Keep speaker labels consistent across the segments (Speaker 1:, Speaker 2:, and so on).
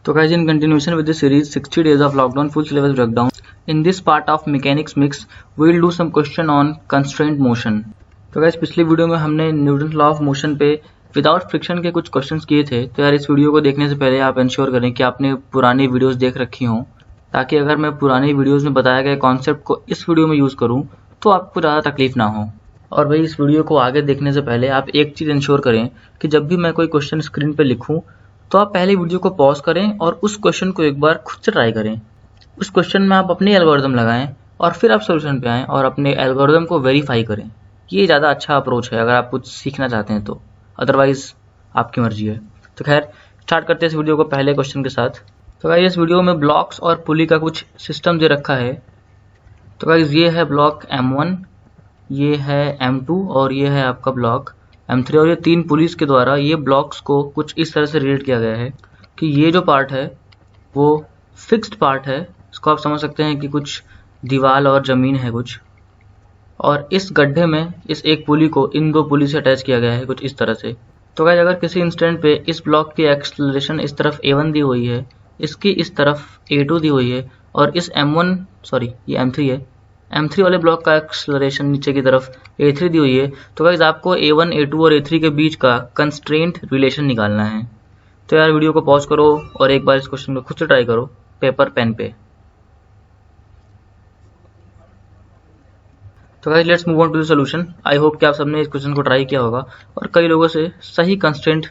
Speaker 1: So guys, in continuation with the series 60 days of lockdown full syllabus breakdown, in this part of mechanics mix we will do some question on constraint motion. तो guys, पिछली video में हमने Newton law of motion पे without friction के कुछ questions किए थे। तो यार इस वीडियो को देखने से पहले आप इंश्योर करें कि आपने पुरानी वीडियोस देख रखी हों, ताकि अगर मैं पुरानी वीडियोस में बताया गया कॉन्सेप्ट को इस वीडियो में यूज़ करूँ तो आपको ज़्यादा तकलीफ ना हो। और भाई इस वीडियो को आगे देखने से पहले आप एक चीज़ इंश्योर करें कि जब भी मैं कोई क्वेश्चन स्क्रीन पर लिखूँ तो आप पहले वीडियो को पॉज करें और उस क्वेश्चन को एक बार खुद से ट्राई करें। उस क्वेश्चन में आप अपनी एल्गोरिथम लगाएं और फिर आप सॉल्यूशन पे आएँ और अपने एल्गोरिथम को वेरीफाई करें। ये ज़्यादा अच्छा अप्रोच है अगर आप कुछ सीखना चाहते हैं तो, अदरवाइज आपकी मर्जी है। तो खैर स्टार्ट करते हैं इस वीडियो को पहले क्वेश्चन के साथ। तो गाइस इस वीडियो में ब्लॉक्स और पुली का कुछ सिस्टम दे रखा है। तो गाइस ये है ब्लॉक M1, ये है M2 और ये है आपका ब्लॉक M3 और ये तीन पुलिस के द्वारा ये ब्लॉक्स को कुछ इस तरह से रिलेट किया गया है कि ये जो पार्ट है वो फिक्स्ड पार्ट है। इसको आप समझ सकते हैं कि कुछ दीवार और ज़मीन है कुछ, और इस गड्ढे में इस एक पुली को इन दो पुली से अटैच किया गया है कुछ इस तरह से। तो गाइस अगर किसी इंस्टेंट पे इस ब्लॉक की एक्सेलरेशन इस तरफ A1 दी हुई है, इसकी इस तरफ A2 दी हुई है और इस ये M3 है, M3 वाले ब्लॉक का एक्सेलरेशन नीचे की तरफ A3 दी हुई है, तो गाइस आपको A1, A2 और A3 के बीच का कंस्ट्रेंट रिलेशन निकालना है। तो यार वीडियो को पॉज करो और एक बार इस क्वेश्चन को खुद से ट्राई करो पेपर पेन पे। तो guys let's move on to the solution. I hope कि आप सबने इस क्वेश्चन को ट्राई किया होगा और कई लोगों से सही कंस्ट्रेंट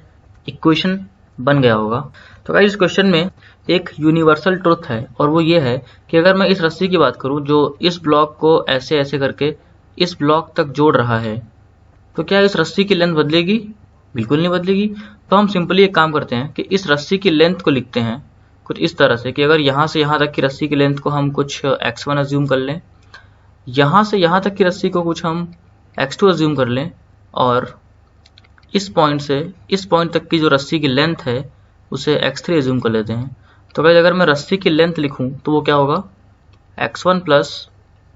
Speaker 1: इक्वेशन बन गया होगा। तो गाइस इस क्वेश्चन में एक यूनिवर्सल ट्रुथ है और वो ये है कि अगर मैं इस रस्सी की बात करूं जो इस ब्लॉक को ऐसे ऐसे करके इस ब्लॉक तक जोड़ रहा है, तो क्या इस रस्सी की लेंथ बदलेगी? बिल्कुल नहीं बदलेगी। तो हम सिंपली एक काम करते हैं कि इस रस्सी की लेंथ को लिखते हैं कुछ इस तरह से कि अगर यहाँ से यहाँ तक की रस्सी की लेंथ को हम कुछ x1 अज्यूम कर लें, यहाँ से यहाँ तक की रस्सी को कुछ हम x2 अज्यूम कर लें, और इस पॉइंट से इस पॉइंट तक की जो रस्सी की लेंथ है उसे x3 अज्यूम कर लेते हैं। तो गाइस अगर मैं रस्सी की लेंथ लिखूं तो वो क्या होगा, x1 plus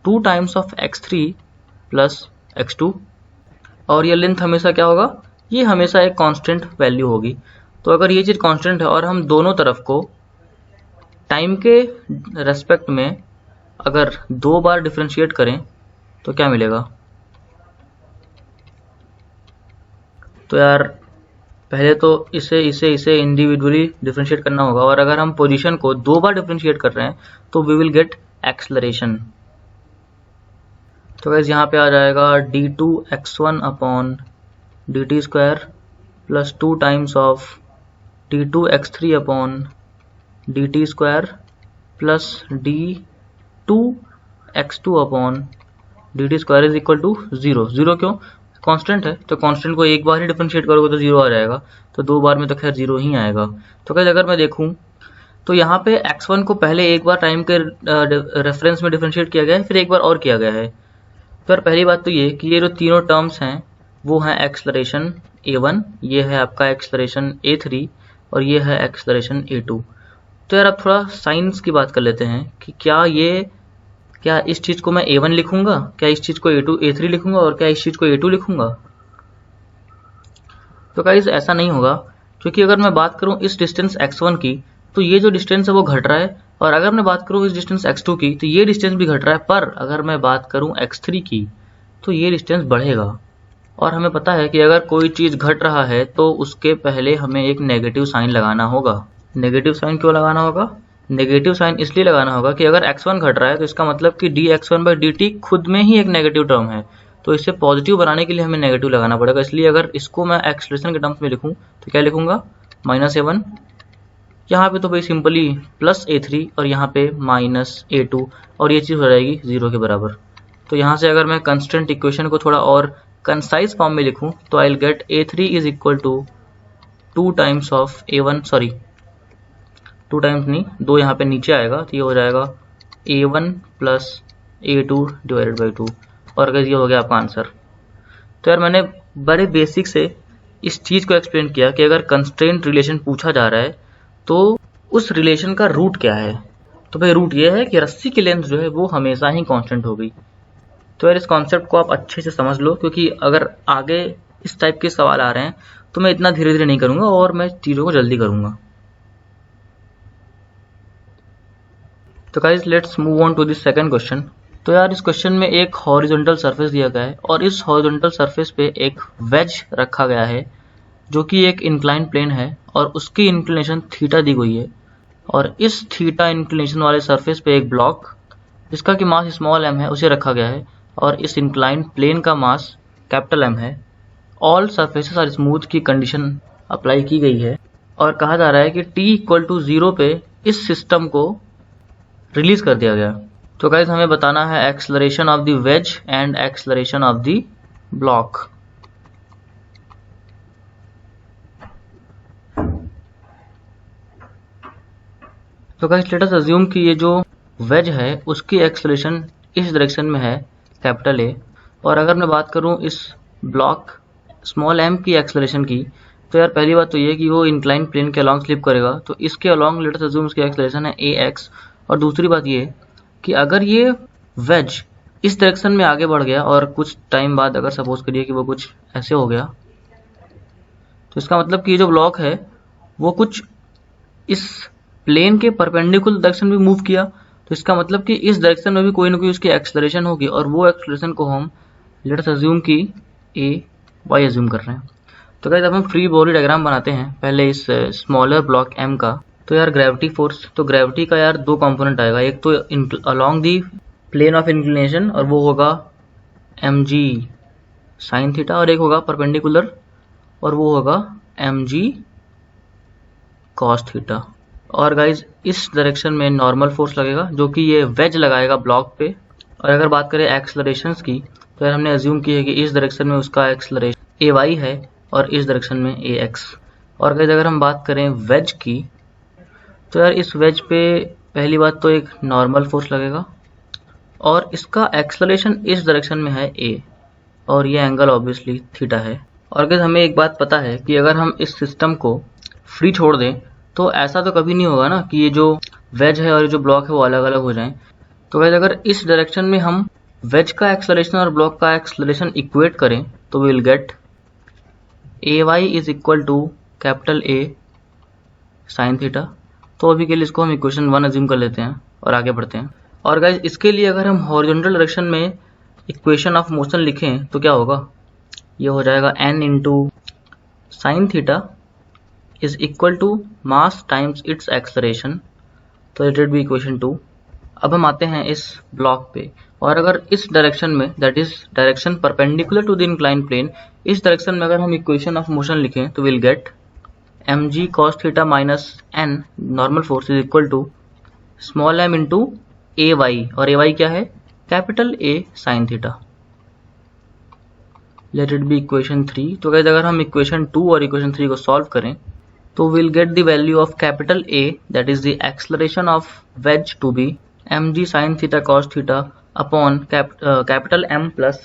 Speaker 1: 2 times of x3 plus x2, और ये लेंथ हमेशा क्या होगा, ये हमेशा एक कांस्टेंट वैल्यू होगी। तो अगर ये चीज़ कांस्टेंट है और हम दोनों तरफ को टाइम के रेस्पेक्ट में अगर 2 बार डिफरेंशिएट करें तो क्या मिलेगा। तो यार पहले तो इसे इंडिविजुअली डिफरेंशिएट करना होगा, और अगर हम पोजीशन को 2 बार डिफरेंशिएट कर रहे हैं तो वी विल गेट एक्सलरेशन। तो गाइस यहाँ पे आ जाएगा d2x1 upon dt square plus 2 times of d2x3 upon dt square plus d2x2 upon dt square is equal to 0। 0 क्यों? कांस्टेंट है, तो कांस्टेंट को एक बार ही डिफरेंशिएट करोगे तो 0 आ जाएगा, तो 2 बार में तो खैर 0 ही आएगा। तो गाइस अगर मैं देखूं तो यहाँ पे x1 को पहले एक बार टाइम के रेफरेंस में डिफरेंशिएट किया गया है, फिर एक बार और किया गया है। तो यार पहली बात तो ये कि ये जो तीनों टर्म्स हैं वो हैं एक्सलरेशन A1, ये है आपका एक्सलरेशन A3 और ये है एक्सलरेशन A2। तो यार अब थोड़ा साइंस की बात कर लेते हैं कि क्या इस चीज़ को मैं A1 लिखूंगा, क्या इस चीज़ को A3 लिखूंगा और क्या इस चीज़ को A2 लिखूंगा। तो गाइस ऐसा नहीं होगा, क्योंकि अगर मैं बात करूं इस डिस्टेंस x1 की तो ये जो डिस्टेंस है वो घट रहा है, और अगर मैं बात करूं इस डिस्टेंस x2 की तो ये डिस्टेंस भी घट रहा है, पर अगर मैं बात करूं x3 की तो ये डिस्टेंस बढ़ेगा। और हमें पता है कि अगर कोई चीज़ घट रहा है तो उसके पहले हमें एक नेगेटिव साइन लगाना होगा। नेगेटिव साइन क्यों लगाना होगा? नेगेटिव साइन इसलिए लगाना होगा कि अगर x1 घट रहा है तो इसका मतलब कि dx1/dt खुद में ही एक नेगेटिव टर्म है, तो इसे पॉजिटिव बनाने के लिए हमें नेगेटिव लगाना पड़ेगा। इसलिए अगर इसको मैं एक्सलेशन के टर्म्स में लिखूं तो क्या लिखूंगा, -A1, यहाँ पे तो भाई सिंपली प्लस A3 और यहाँ पे -A2, और ये चीज़ हो जाएगी 0 के बराबर। तो यहाँ से अगर मैं कंस्टेंट इक्वेशन को थोड़ा और कंसाइज फॉर्म में लिखूं तो I will get A3 is equal to 2 times of A1, 2 times नहीं, 2 यहाँ पे नीचे आएगा तो ये हो जाएगा A1 plus A2 divided by 2, और अगर ये हो गया आपका आंसर। तो यार मैंने बड़े बेसिक से इस चीज़ को एक्सप्लेन किया कि अगर कंस्ट्रेंट रिलेशन पूछा जा रहा है तो उस रिलेशन का रूट क्या है। तो भाई रूट ये है कि रस्सी की लेंथ जो है वो हमेशा ही कांस्टेंट होगी। तो यार इस कॉन्सेप्ट को आप अच्छे से समझ लो, क्योंकि अगर आगे इस टाइप के सवाल आ रहे हैं तो मैं इतना धीरे धीरे नहीं करूँगा और मैं चीज़ों को जल्दी करूँगा। तो guys let's move on to this second question. तो यार इस क्वेश्चन में एक हॉरिजॉन्टल सरफेस दिया गया है और इस हॉरिजॉन्टल सरफेस पे एक वेज रखा गया है जो कि एक इंक्लाइन प्लेन है और उसकी इंक्लिनेशन थीटा दी गई है और इस थीटा इंक्लिनेशन वाले सरफेस पे एक ब्लॉक जिसका कि मास स्मॉल m है उसे रखा गया है और इस इंक्लाइन प्लेन का मास कैपिटल M है। ऑल सरफेसेस आर स्मूथ की कंडीशन अप्लाई की गई है और कहा जा रहा है कि t=0 पे इस सिस्टम को रिलीज कर दिया गया। तो गाइस हमें बताना है acceleration of the ways and acceleration of the block. तो गाइस लेट अस अज्यूम कि ये जो वेज है उसकी एक्सेलरेशन इस डायरेक्शन में है कैपिटल A और अगर मैं बात करूं इस ब्लॉक स्मॉल m की एक्सेलरेशन की तो यार पहली बात तो ये कि वो इंक्लाइन प्लेन के अलॉन्ग स्लिप करेगा तो इसके अलॉन्ग लेट अस अज्यूम उसकी एक्सेलरेशन है ax। और दूसरी बात ये कि अगर ये वेज इस डायरेक्शन में आगे बढ़ गया और कुछ टाइम बाद अगर सपोज करिए कि वो कुछ ऐसे हो गया तो इसका मतलब कि ये जो ब्लॉक है वो कुछ इस प्लेन के परपेंडिकुलर डायरेक्शन में मूव किया तो इसका मतलब कि इस डायरेक्शन में भी कोई ना कोई उसकी एक्सेलरेशन होगी और वो एक्सेलरेशन को हम लेट अस अज्यूम कि ay अज्यूम कर रहे हैं। तो गाइस अब हम फ्री बॉडी डायग्राम बनाते हैं पहले इस स्मॉलर ब्लॉक m का। तो यार ग्रेविटी फोर्स, तो ग्रेविटी का यार दो कंपोनेंट आएगा, एक तो along the plane of inclination और वो होगा mg साइन थीटा और एक होगा परपेंडिकुलर और वो होगा mg कॉस थीटा। और गाइज इस डायरेक्शन में नॉर्मल फोर्स लगेगा जो कि ये वेज लगाएगा ब्लॉक पे। और अगर बात करें एक्सेलरेशंस की तो यार हमने अज्यूम की है कि इस डायरेक्शन में उसका एक्सेलरेशन ay है और इस डायरेक्शन में ax। और गाइज अगर हम बात करें वेज की तो यार इस वेज पे पहली बात तो एक नॉर्मल फोर्स लगेगा और इसका एक्सेलरेशन इस डायरेक्शन में है a और ये एंगल ऑब्वियसली थीटा है। और गाइज हमें एक बात पता है कि अगर हम इस सिस्टम को फ्री छोड़ दें तो ऐसा तो कभी नहीं होगा ना कि ये जो वेज है और ये जो ब्लॉक है वो अलग अलग हो जाएं। तो गाइस अगर इस डायरेक्शन में हम वेज का एक्सेलरेशन और ब्लॉक का एक्सेलरेशन इक्वेट करें तो we will get ay is equal to capital A sine theta. तो अभी के लिए इसको हम इक्वेशन 1 अज्यूम कर लेते हैं और आगे बढ़ते हैं। और गाइस इसके लिए अगर हम हॉरिजॉन्टल डायरेक्शन में इक्वेशन ऑफ मोशन लिखें तो क्या होगा, ये हो जाएगा n into sine theta is equal to mass times its acceleration। तो let it be equation 2। अब हम आते हैं इस ब्लॉक पे और अगर इस डायरेक्शन में that is direction perpendicular to the incline plane, इस डायरेक्शन में अगर हम इक्वेशन ऑफ मोशन लिखें तो will get mg cos theta minus n normal force is equal to small m into ay और ay क्या है, capital A sine theta. Let it be equation 3। तो गाइस अगर हम इक्वेशन 2 और इक्वेशन 3 को सॉल्व करें तो we'll get the value of capital A that is the acceleration of wedge to be mg sin theta cos theta upon capital M plus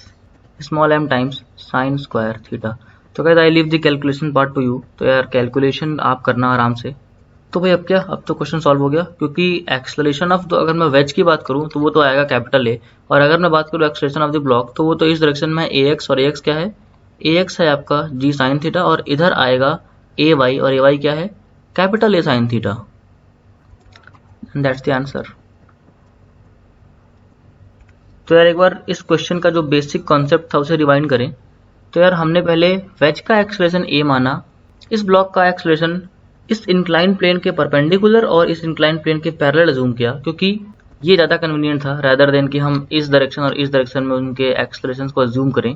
Speaker 1: small m times sin square theta। तो guys I leave the calculation part to you। तो यार calculation आप करना आराम से। तो भाई अब क्या, अब तो क्वेश्चन सॉल्व हो गया क्योंकि एक्सेलरेशन ऑफ तो अगर मैं वेज की बात करूं तो वो तो आएगा कैपिटल A और अगर मैं बात करूं एक्सेलरेशन ऑफ द ब्लॉक तो वो तो इस डायरेक्शन में ax और ax क्या है, ax है आपका g sin थीटा और इधर आएगा ay और ay क्या है, capital A sine theta. That's the answer. तो यार एक बार इस क्वेश्चन का जो बेसिक कॉन्सेप्ट था उसे रिवाइंड करें। तो यार हमने पहले वेज का एक्सेलरेशन a माना, इस ब्लॉक का एक्सेलरेशन इस इंक्लाइन प्लेन के परपेंडिकुलर और इस इंक्लाइन प्लेन के पैरेलल अज्यूम किया क्योंकि ये ज़्यादा कन्वीनियंट था रादर देन कि हम इस डायरेक्शन और इस डायरेक्शन में उनके एक्सेलरेशन को अज्यूम करें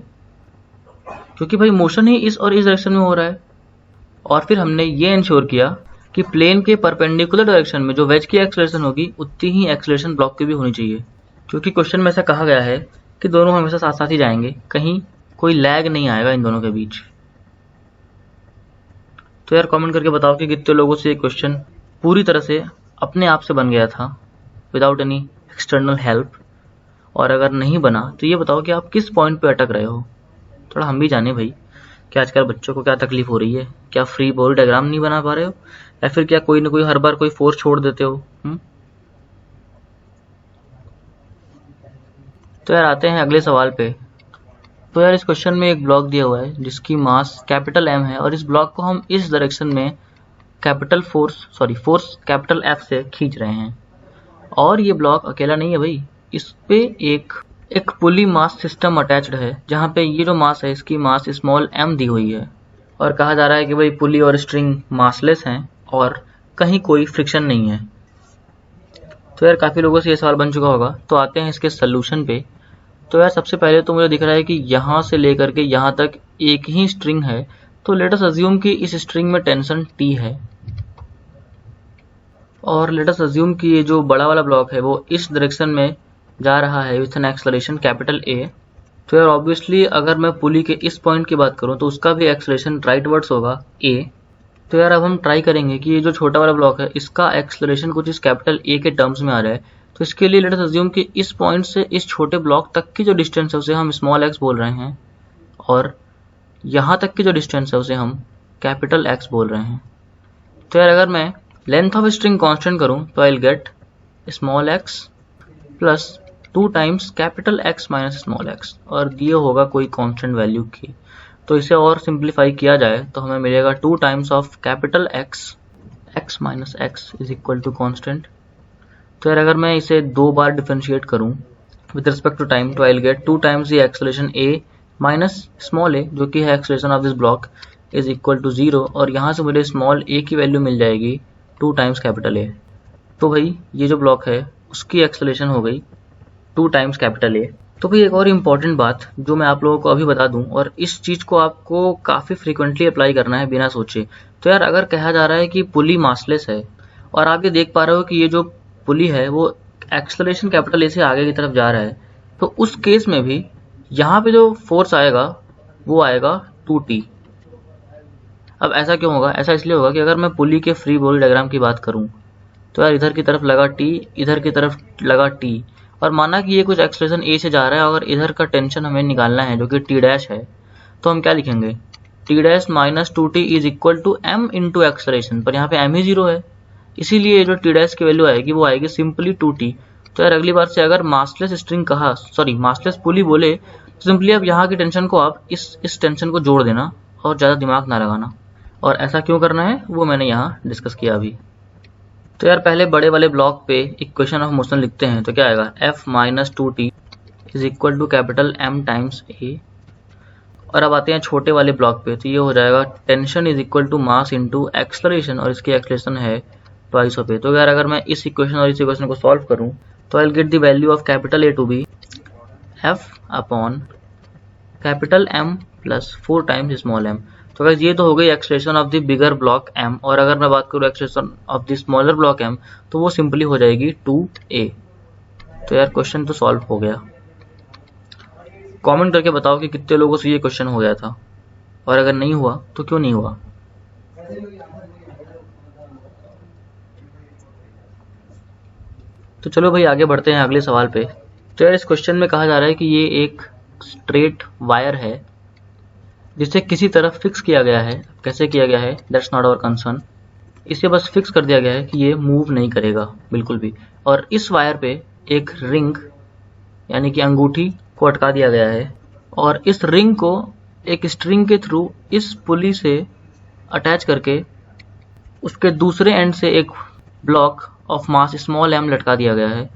Speaker 1: क्योंकि भाई मोशन ही इस और इस डायरेक्शन में हो रहा है। और फिर हमने ये इंश्योर किया कि प्लेन के परपेंडिकुलर डायरेक्शन में जो वेज की एक्सेलरेशन होगी उतनी ही एक्सेलरेशन ब्लॉक की भी होनी चाहिए क्योंकि क्वेश्चन में ऐसा कहा गया है कि दोनों हमेशा साथ साथ ही जाएंगे, कहीं कोई लैग नहीं आएगा इन दोनों के बीच। तो यार कमेंट करके बताओ कि कितने लोगों से ये क्वेश्चन पूरी तरह से अपने आप से बन गया था विदाउट एनी एक्सटर्नल हेल्प, और अगर नहीं बना तो ये बताओ कि आप किस पॉइंट पे अटक रहे हो। थोड़ा हम भी जाने भाई कि आजकल बच्चों को क्या तकलीफ हो रही है, क्या फ्री बॉडी डायग्राम नहीं बना पा रहे हो या फिर क्या कोई ना कोई हर बार कोई फोर्स छोड़ देते हो। तो यार आते हैं अगले सवाल पे। तो यार इस क्वेश्चन में एक ब्लॉक दिया हुआ है जिसकी मास कैपिटल M है और इस ब्लॉक को हम इस डायरेक्शन में फोर्स कैपिटल F से खींच रहे हैं और ये ब्लॉक अकेला नहीं है भाई, इस पे एक पुली मास सिस्टम अटैच्ड है, जहाँ पे ये जो मास है इसकी मास स्मॉल m दी हुई है, और कहा जा रहा है कि भाई पुली और स्ट्रिंग मासलेस हैं और कहीं कोई फ्रिक्शन नहीं है। तो यार काफ़ी लोगों से ये सवाल बन चुका होगा, तो आते हैं इसके सोल्यूशन पे। तो यार सबसे पहले तो मुझे दिख रहा है कि यहाँ से लेकर के यहाँ तक एक ही स्ट्रिंग है, तो लेट अस अज्यूम कि इस स्ट्रिंग में टेंशन T है, और लेट अस अज्यूम कि ये जो बड़ा वाला ब्लॉक है वो इस डायरेक्शन में जा रहा है with an acceleration capital A। तो यार ऑब्वियसली अगर मैं पुली के इस पॉइंट की बात करूँ तो उसका भी एक्सेलरेशन राइटवर्ड्स होगा A। तो यार अब हम ट्राई करेंगे कि ये जो छोटा वाला ब्लॉक है इसका एक्सेलरेशन कुछ इस कैपिटल A के टर्म्स में आ रहा है। तो इसके लिए लेट अस अज्यूम कि इस पॉइंट से इस छोटे ब्लॉक तक की जो डिस्टेंस है उसे हम स्मॉल x बोल रहे हैं, और यहाँ तक की जो डिस्टेंस है उसे हम कैपिटल X बोल रहे हैं। तो यार अगर मैं लेंथ ऑफ स्ट्रिंग कांस्टेंट करूँ तो I will gate small x plus 2 times capital X minus small x, और ये होगा कोई कांस्टेंट वैल्यू की। तो इसे और सिंप्लीफाई किया जाए तो हमें मिलेगा 2 times of capital x minus x is equal to constant. तो यार अगर मैं इसे 2 बार डिफरेंशिएट करूं विद रिस्पेक्ट टू टाइम तो I will get 2 times the acceleration a minus small a, जो कि है acceleration of this block, is equal to 0, और यहाँ से मुझे स्मॉल a की वैल्यू मिल जाएगी 2 टाइम्स कैपिटल A। तो भाई ये जो ब्लॉक है उसकी एक्सेलरेशन हो गई 2 टाइम्स कैपिटल A। तो भाई एक और इम्पॉर्टेंट बात जो मैं आप लोगों को अभी बता दूं, और इस चीज़ को आपको काफ़ी फ्रीक्वेंटली अप्लाई करना है बिना सोचे। तो यार अगर कहा जा रहा है कि पुली मासलेस है और आप ये देख पा रहे हो कि ये जो पुली है वो एक्सेलरेशन कैपिटल A से आगे की तरफ जा रहा है, तो उस केस में भी यहाँ पे जो फोर्स आएगा वो आएगा 2T। अब ऐसा क्यों होगा? ऐसा इसलिए होगा कि अगर मैं पुली के फ्री बॉडी डायग्राम की बात करूँ तो यार इधर की तरफ लगा T, इधर की तरफ लगा T, और माना कि ये कुछ एक्सेलरेशन A से जा रहा है, अगर इधर का टेंशन हमें निकालना है जो कि T डैश है, तो हम क्या लिखेंगे? T dash minus 2T is equal to M into acceleration, पर यहाँ पे M ही 0 है, इसीलिए जो T डैश की वैल्यू आएगी वो आएगी सिंपली 2T। तो यार अगली बार से अगर मासलेस स्ट्रिंग कहा, सॉरी मासलेस पुली बोले, तो सिंपली अब यहाँ की टेंशन को आप इस टेंशन को जोड़ देना और ज़्यादा दिमाग ना लगाना। और ऐसा क्यों करना है वो मैंने यहाँ डिस्कस किया अभी। तो यार पहले बड़े वाले ब्लॉक पे इक्वेशन ऑफ मोशन लिखते हैं, तो क्या आएगा? F minus 2T is equal to capital M times A। और अब आते हैं छोटे वाले ब्लॉक पे, तो ये हो जाएगा tension is equal to mass into acceleration, और इसकी एक्सेलरेशन है ट्वाइस ऑफ A। तो यार अगर मैं इस इक्वेशन और इस इक्वेशन को सॉल्व करूं तो I will get the value of capital A to be F upon capital M plus 4 times small m। तो गाइस ये तो हो गई acceleration of the bigger block m, और अगर मैं बात करूँ acceleration of the smaller block m तो वो सिंपली हो जाएगी 2a। तो यार क्वेश्चन तो सॉल्व हो गया। कमेंट करके बताओ कि कितने लोगों से ये क्वेश्चन हो गया था, और अगर नहीं हुआ तो क्यों नहीं हुआ। तो चलो भाई आगे बढ़ते हैं अगले सवाल पे। तो यार इस क्वेश्चन में कहा जा रहा है कि ये एक स्ट्रेट वायर है जिसे किसी तरफ फिक्स किया गया है। कैसे किया गया है दैट्स नॉट आवर कंसर्न, इसे बस फिक्स कर दिया गया है कि ये मूव नहीं करेगा बिल्कुल भी। और इस वायर पे एक रिंग यानी कि अंगूठी को अटका दिया गया है, और इस रिंग को एक स्ट्रिंग के थ्रू इस पुली से अटैच करके उसके दूसरे एंड से एक block of mass small m लटका दिया गया है।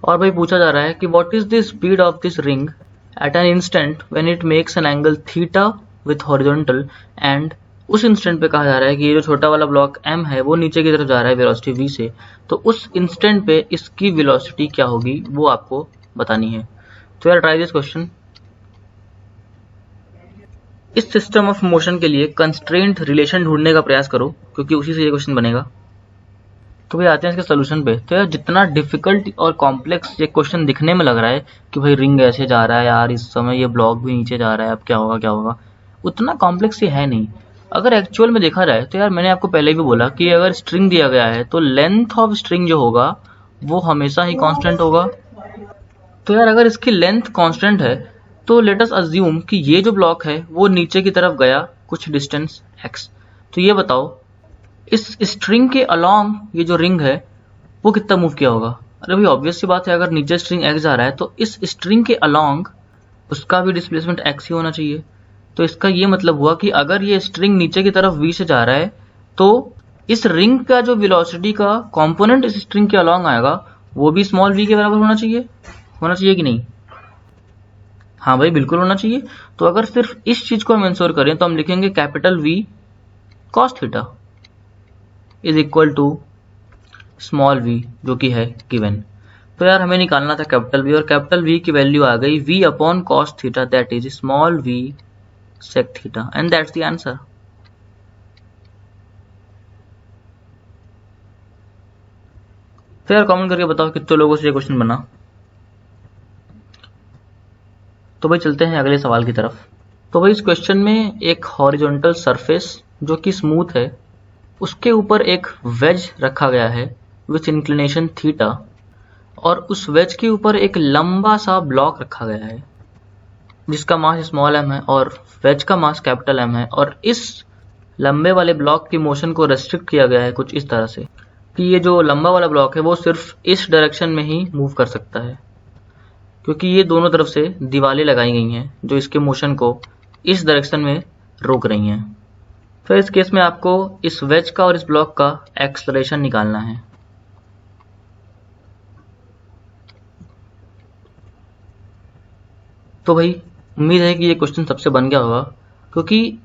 Speaker 1: और भाई पूछा जा रहा है कि what is the speed of this ring at an instant when it makes an angle theta with horizontal, and उस इंस्टेंट पे कहा जा रहा है कि ये जो छोटा वाला ब्लॉक m है वो नीचे की तरफ जा रहा है वेलोसिटी v से, तो उस इंस्टेंट पे इसकी वेलोसिटी क्या होगी वो आपको बतानी है। तो यार ट्राई दिस क्वेश्चन। इस सिस्टम ऑफ मोशन के लिए कंस्ट्रेंट रिलेशन ढूंढने का प्रयास करो, क्योंकि उसी से ये क्वेश्चन बनेगा। तो भाई आते हैं इसके सोल्यूशन पे। तो यार जितना डिफिकल्ट और कॉम्प्लेक्स ये क्वेश्चन दिखने में लग रहा है कि भाई रिंग ऐसे जा रहा है यार, इस समय ये ब्लॉक भी नीचे जा रहा है, अब क्या होगा, उतना कॉम्प्लेक्स ये है नहीं। अगर एक्चुअल में देखा जाए तो यार मैंने आपको पहले भी बोला कि अगर स्ट्रिंग दिया गया है तो लेंथ ऑफ स्ट्रिंग जो होगा वो हमेशा ही कांस्टेंट होगा। तो यार अगर इसकी लेंथ कांस्टेंट है तो लेट अस अज्यूम कि ये जो ब्लॉक है वो नीचे की तरफ गया कुछ डिस्टेंस x। तो ये बताओ इस स्ट्रिंग के अलोंग ये जो रिंग है वो कितना मूव किया होगा। अरे भाई ऑब्वियस सी बात है, अगर नीचे स्ट्रिंग x जा रहा है तो इस स्ट्रिंग के अलोंग उसका भी डिस्प्लेसमेंट x ही होना चाहिए। तो इसका ये मतलब हुआ कि अगर ये स्ट्रिंग नीचे की तरफ v से जा रहा है तो इस रिंग का जो वेलोसिटी का कंपोनेंट इस स्ट्रिंग के अलोंग आएगा वो भी स्मॉल v के बराबर होना चाहिए कि नहीं? हाँ भाई बिल्कुल होना चाहिए। तो अगर सिर्फ इस चीज को हम इंश्योर करें तो हम लिखेंगे capital V cos theta is equal to small v जो कि है गिवन। तो यार हमें निकालना था कैपिटल V, और कैपिटल V की वैल्यू आ गई v upon cos theta that is small v sec theta, and that's the answer. तो यार कमेंट करके बताओ कितने लोगों से ये क्वेश्चन बना। तो भाई चलते हैं अगले सवाल की तरफ। तो भाई इस क्वेश्चन में एक हॉरिजॉन्टल सरफेस जो कि स्मूथ है, उसके ऊपर एक वेज रखा गया है विथ इंक्लिनेशन थीटा, और उस वेज के ऊपर एक लंबा सा ब्लॉक रखा गया है जिसका मास स्मॉल m है और वेज का मास कैपिटल M है, और इस लंबे वाले ब्लॉक की मोशन को रेस्ट्रिक्ट किया गया है कुछ इस तरह से कि ये जो लंबा वाला ब्लॉक है वो सिर्फ इस डायरेक्शन में ही मूव कर सकता है, क्योंकि ये दोनों तरफ से दीवारें लगाई गई हैं जो इसके मोशन को इस डायरेक्शन में रोक रही हैं। तो इस केस में आपको इस वेज का और इस ब्लॉक का एक्सेलरेशन निकालना है। तो भाई उम्मीद है कि ये क्वेश्चन सबसे बन गया होगा, क्योंकि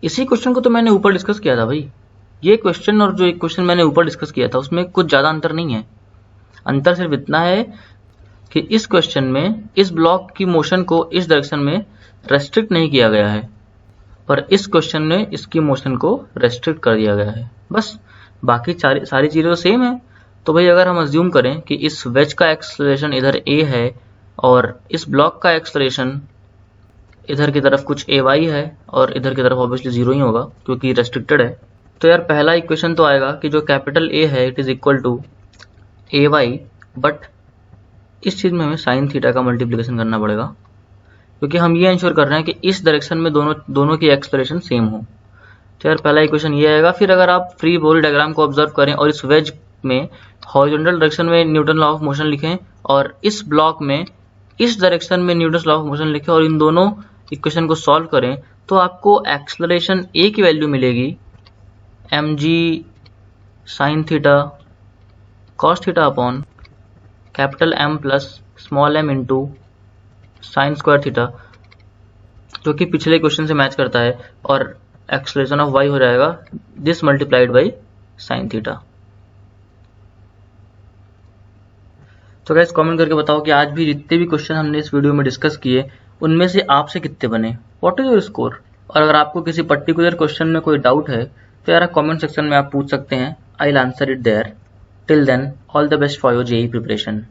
Speaker 1: इसी क्वेश्चन को तो मैंने ऊपर डिस्कस किया था भाई। ये क्वेश्चन और जो एक क्वेश्चन मैंने ऊपर डिस्कस किया था उसमें कुछ ज़्यादा अंतर नहीं है। अंतर सिर्फ इतना है कि इस क्वेश्चन में इस ब्लॉक की मोशन को इस डायरेक्शन में रेस्ट्रिक्ट नहीं किया गया है, पर इस क्वेश्चन में इसकी मोशन को रेस्ट्रिक्ट कर दिया गया है। बस बाकी सारी चीज़ें तो सेम है। तो भाई अगर हम अज्यूम करें कि इस वेज का एक्सेलरेशन इधर a है और इस ब्लॉक का एक्सेलरेशन इधर की तरफ कुछ ay है, और इधर की तरफ ऑब्वियसली जीरो ही होगा क्योंकि रेस्ट्रिक्टेड है। तो यार पहला इक्वेशन तो आएगा कि जो कैपिटल A है it is equal to ay, but इस चीज़ में हमें साइन थीटा का मल्टीप्लिकेशन करना पड़ेगा क्योंकि हम ये इंश्योर कर रहे हैं कि इस डायरेक्शन में दोनों की एक्सेलरेशन सेम हो। तो यार पहला इक्वेशन ये आएगा। फिर अगर आप फ्री बॉडी डायग्राम को ऑब्जर्व करें और इस वेज में हॉरिजॉन्टल डायरेक्शन में न्यूटन लॉ ऑफ मोशन लिखें और इस ब्लॉक में इस डायरेक्शन में न्यूटन लॉ ऑफ मोशन लिखें और इन दोनों इक्वेशन को सॉल्व करें तो आपको एक्सेलरेशन a की वैल्यू मिलेगी mg sine theta cos theta upon capital M plus small m into sine square theta, जो कि पिछले क्वेश्चन से मैच करता है, और एक्सेलरेशन ऑफ y हो जाएगा this multiplied by sine theta. तो गाइस कमेंट करके बताओ कि आज भी जितने भी क्वेश्चन हमने इस वीडियो में डिस्कस किए उनमें से आपसे कितने बने, व्हाट इज योर स्कोर। और अगर आपको किसी पर्टिकुलर क्वेश्चन में कोई डाउट है तो यार कमेंट सेक्शन में आप पूछ सकते हैं, I will answer it there. Till then all the best for your JEE preparation.